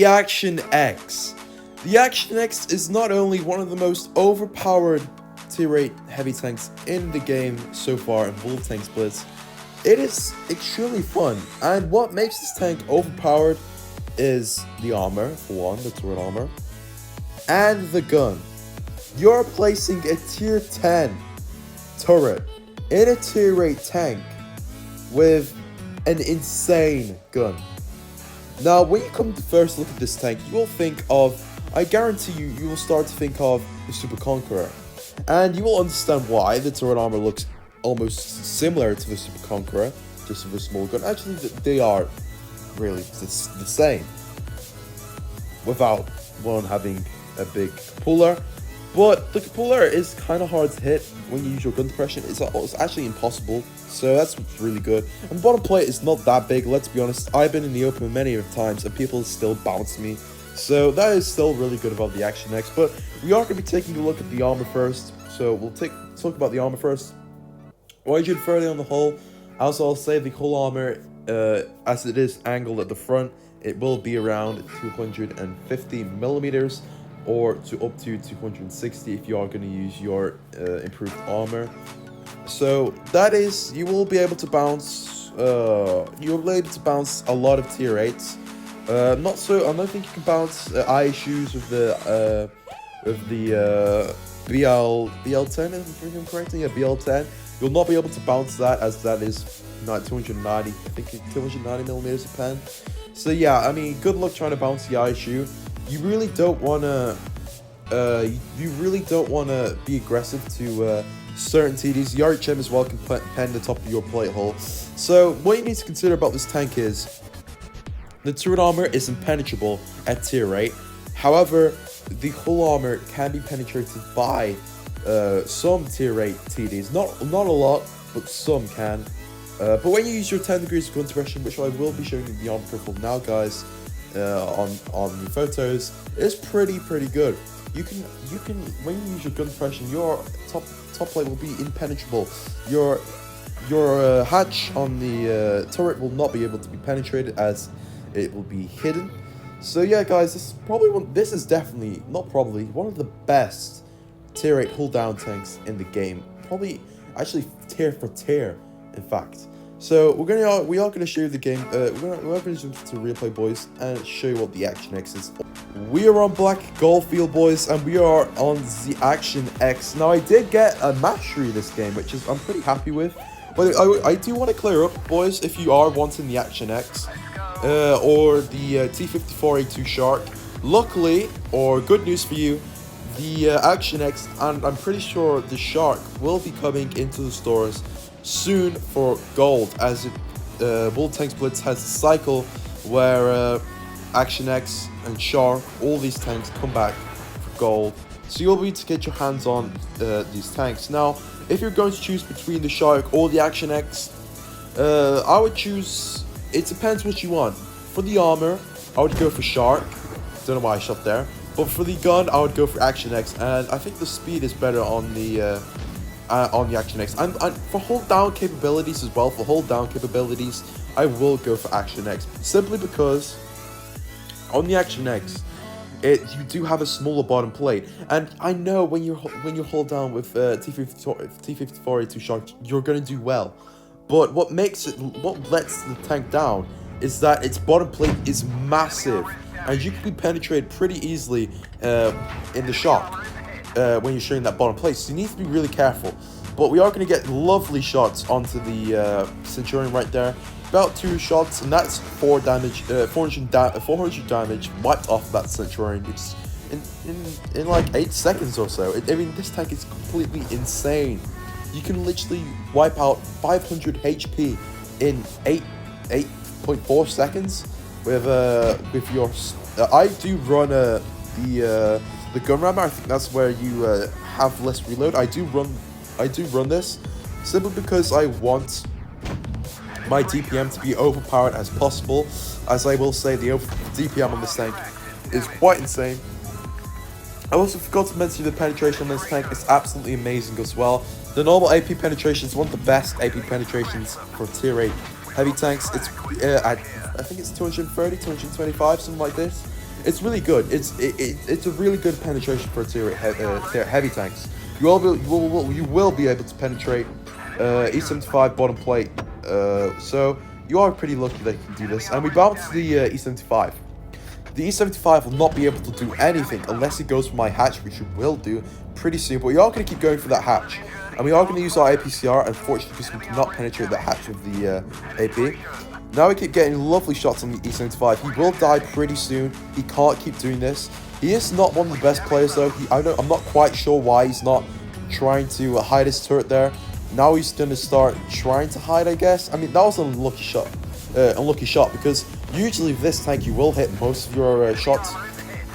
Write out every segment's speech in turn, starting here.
The Action X. The Action X is not only one of the most overpowered tier 8 heavy tanks in the game so far in World Tank Splits, it is extremely fun, and what makes this tank overpowered is the armor, for one, the turret armor, and the gun. You're placing a tier 10 turret in a tier 8 tank with an insane gun. Now, when you come to first look at this tank, you will think of, I guarantee you will start to think of the Super Conqueror. And you will understand why the turret armor looks almost similar to the Super Conqueror, just with a small gun. Actually, they are really the same, without one having a big puller. But the puller is kind of hard to hit when you use your gun depression. It's actually impossible, so that's really good. And the bottom plate is not that big, let's be honest. I've been in the open many times and people still bounce me. So that is still really good about the Action X. But we are going to be taking a look at the armor first. So we'll talk about the armor first. Origin further on the hull. Also, I'll say the hull armor, as it is angled at the front, it will be around 250 millimeters. Or to up to 260 if you are going to use your improved armor. So that is, you will be able to bounce. You'll be able to bounce a lot of tier 8s. I don't think you can bounce ISUs with the BL10, if I'm correct. Yeah, BL10. You'll not be able to bounce that, as that is not 290. I think 290 millimeters a pen. So yeah, I mean, good luck trying to bounce the ISU. You really don't wanna be aggressive to certain TDs. The RHM as well can pen the top of your plate hull. So what you need to consider about this tank is the turret armor is impenetrable at tier 8. However, the hull armor can be penetrated by some tier 8 TDs. Not a lot, but some can. But when you use your 10 degrees of gun suppression, which I will be showing you the armor profile now, guys, on the photos, is pretty good. You can when you use your gun suppression, your top plate will be impenetrable. Your hatch on the turret will not be able to be penetrated, as it will be hidden. So yeah, guys, this is definitely one of the best tier 8 hull down tanks in the game. Probably actually tier for tier, in fact. So we are gonna show you the game. We're gonna jump to replay, boys, and show you what the Action X is. We are on Black Goldfield, boys, and we are on the Action X. Now, I did get a mastery this game, which is I'm pretty happy with. But I do want to clear up, boys, if you are wanting the Action X or the T54A2 Shark. Luckily, or good news for you, the Action X and I'm pretty sure the Shark will be coming into the stores soon for gold, as World Tank Splits has a cycle where Action X and Shark, all these tanks come back for gold. So you'll be able to get your hands on these tanks. Now, if you're going to choose between the Shark or the Action X, I would choose, it depends what you want. For the armor, I would go for Shark. Don't know why I shot there. But for the gun, I would go for Action X, and I think the speed is better on the Action X. And for hold down capabilities as well, I will go for Action X, simply because on the Action X, you do have a smaller bottom plate, and I know when you hold down with T54A2 Shark, you're gonna do well. But what lets the tank down is that its bottom plate is massive, and you can be penetrated pretty easily in the shot. When you're showing that bottom plate, so you need to be really careful. But we are going to get lovely shots onto the Centurion right there. About 2 shots, and that's 400 damage wiped off that Centurion. It's in like 8 seconds or so. I mean, this tank is completely insane. You can literally wipe out 500 HP in 8.4 seconds with your. I do run the gun rammer. I think that's where you have less reload. I do run this simply because I want my DPM to be overpowered as possible. As I will say, the DPM on this tank is quite insane. I also forgot to mention the penetration on this tank is absolutely amazing as well. The normal AP penetration is one of the best AP penetrations for tier 8 heavy tanks. It's I think it's 230, 225, something like this. It's really good. It's a really good penetration for tier heavy tanks. You will be able to penetrate E75 bottom plate. So you are pretty lucky that you can do this. And we bounce the E75. The E75 will not be able to do anything unless it goes for my hatch, which it will do pretty soon. But we are going to keep going for that hatch. And we are going to use our APCR, unfortunately, because we cannot penetrate that hatch with the AP. Now we keep getting lovely shots on the E75. He will die pretty soon. He can't keep doing this. He is not one of the best players, though. I'm not quite sure why he's not trying to hide his turret there. Now he's going to start trying to hide, I guess. I mean, that was an unlucky shot. Because usually with this tank you will hit most of your shots.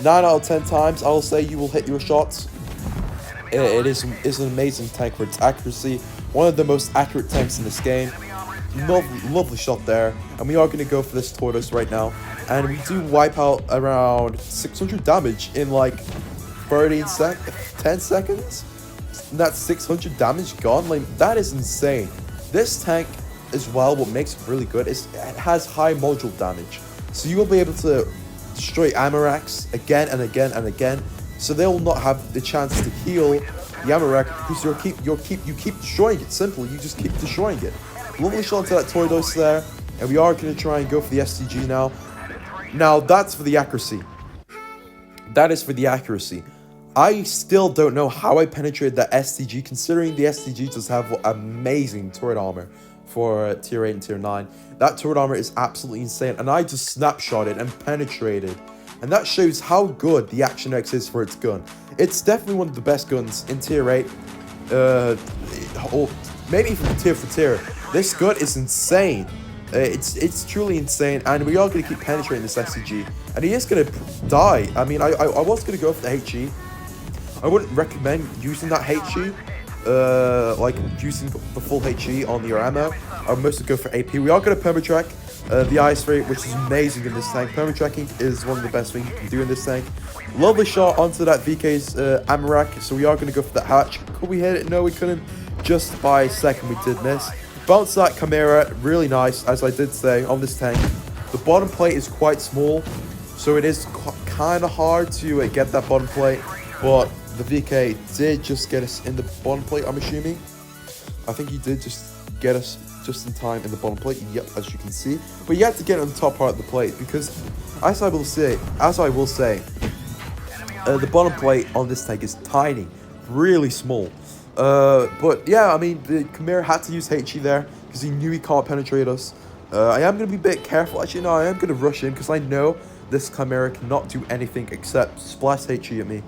9 out of 10 times I will say you will hit your shots. It is an amazing tank for its accuracy. One of the most accurate tanks in this game. Lovely shot there. And we are going to go for this tortoise right now. And we do wipe out around 600 damage in like 10 seconds. And that's 600 damage gone. Like, that is insane. This tank as well, what makes it really good is it has high module damage, so you will be able to destroy ammo racks again and again and again, so they will not have the chance to heal the ammo rack because you keep destroying it. Simple, you just keep destroying it. Lovely shot to that tortoise there, and we are going to try and go for the STG now. Now that's for the accuracy. That is for the accuracy. I still don't know how I penetrated that STG, considering the STG does have amazing turret armor for tier 8 and tier 9. That turret armor is absolutely insane, and I just snapshotted and penetrated, and that shows how good the Action X is for its gun. It's definitely one of the best guns in tier 8, or maybe even tier for tier. This gun is insane. It's truly insane, and we are going to keep penetrating this SCG, and he is going to die. I mean, I was going to go for the HE. I wouldn't recommend using that HE. Like using the full HE on your ammo. I would mostly go for AP. We are going to permatrack the ice rate, which is amazing in this tank. Permatracking is one of the best things you can do in this tank. Lovely shot onto that VK's ammo rack, so we are going to go for that hatch. Could we hit it? No, we couldn't. Just by a second we did miss. Bounce that Chimera, really nice, as I did say, on this tank. The bottom plate is quite small, so it is kind of hard to get that bottom plate, but the VK did just get us in the bottom plate, I'm assuming. I think he did just get us just in time in the bottom plate, yep, as you can see. But you have to get on the top part of the plate, because as I will say, the bottom plate on this tank is tiny, really small. But yeah, I mean, the Chimera had to use HE there, because he knew he can't penetrate us. I am going to be a bit careful. Actually, no, I am going to rush in, because I know this Chimera cannot do anything except splash HE at me.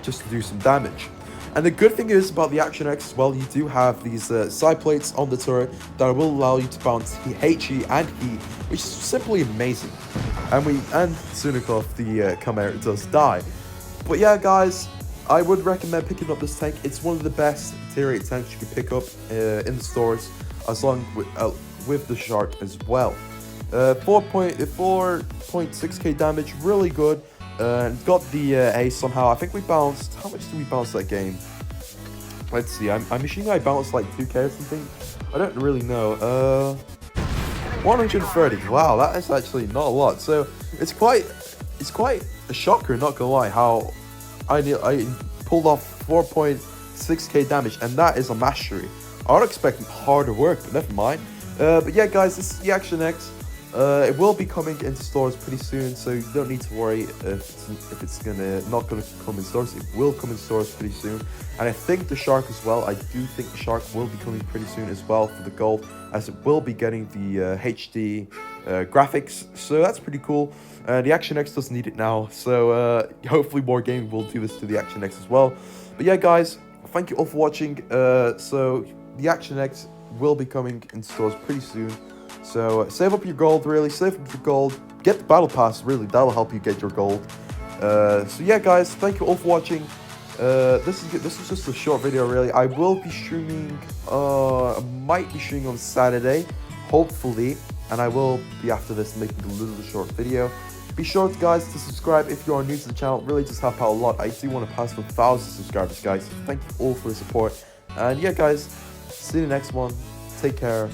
Just to do some damage. And the good thing is about the Action X as well, you do have these side plates on the turret that will allow you to bounce HE and heat, which is simply amazing. And Sunikov, the Chimera, does die. But yeah, guys, I would recommend picking up this tank. It's one of the best tier 8 tanks you can pick up in the stores, as long with the Shark as well. 4.6k damage, really good. Got the ace somehow. I think we bounced. How much did we bounce that game? Let's see. I'm assuming I bounced like 2k or something. I don't really know. 130. Wow, that is actually not a lot. So it's quite a shocker, not gonna lie, how I pulled off 4.6k damage, and that is a mastery. I would expect harder work, but never mind. But yeah, guys, this is the Action X. It will be coming into stores pretty soon, so you don't need to worry if it's not gonna come in stores. It will come in stores pretty soon, and I think the Shark as well. I do think the Shark will be coming pretty soon as well for the gold, as it will be getting the HD graphics. So that's pretty cool. The Action X doesn't need it now, so hopefully more gaming will do this to the Action X as well. But yeah, guys, thank you all for watching. So the Action X will be coming in stores pretty soon. So save up your gold, really, save up your gold, get the battle pass, really, that'll help you get your gold. So yeah, guys, thank you all for watching. This is just a short video, really. I will be streaming, I might be streaming on Saturday, hopefully, and I will be after this making a little short video. Be sure, guys, to subscribe if you are new to the channel. It really does help out a lot. I do want to pass 1,000 subscribers, guys. So thank you all for the support. And yeah, guys, see you in the next one. Take care.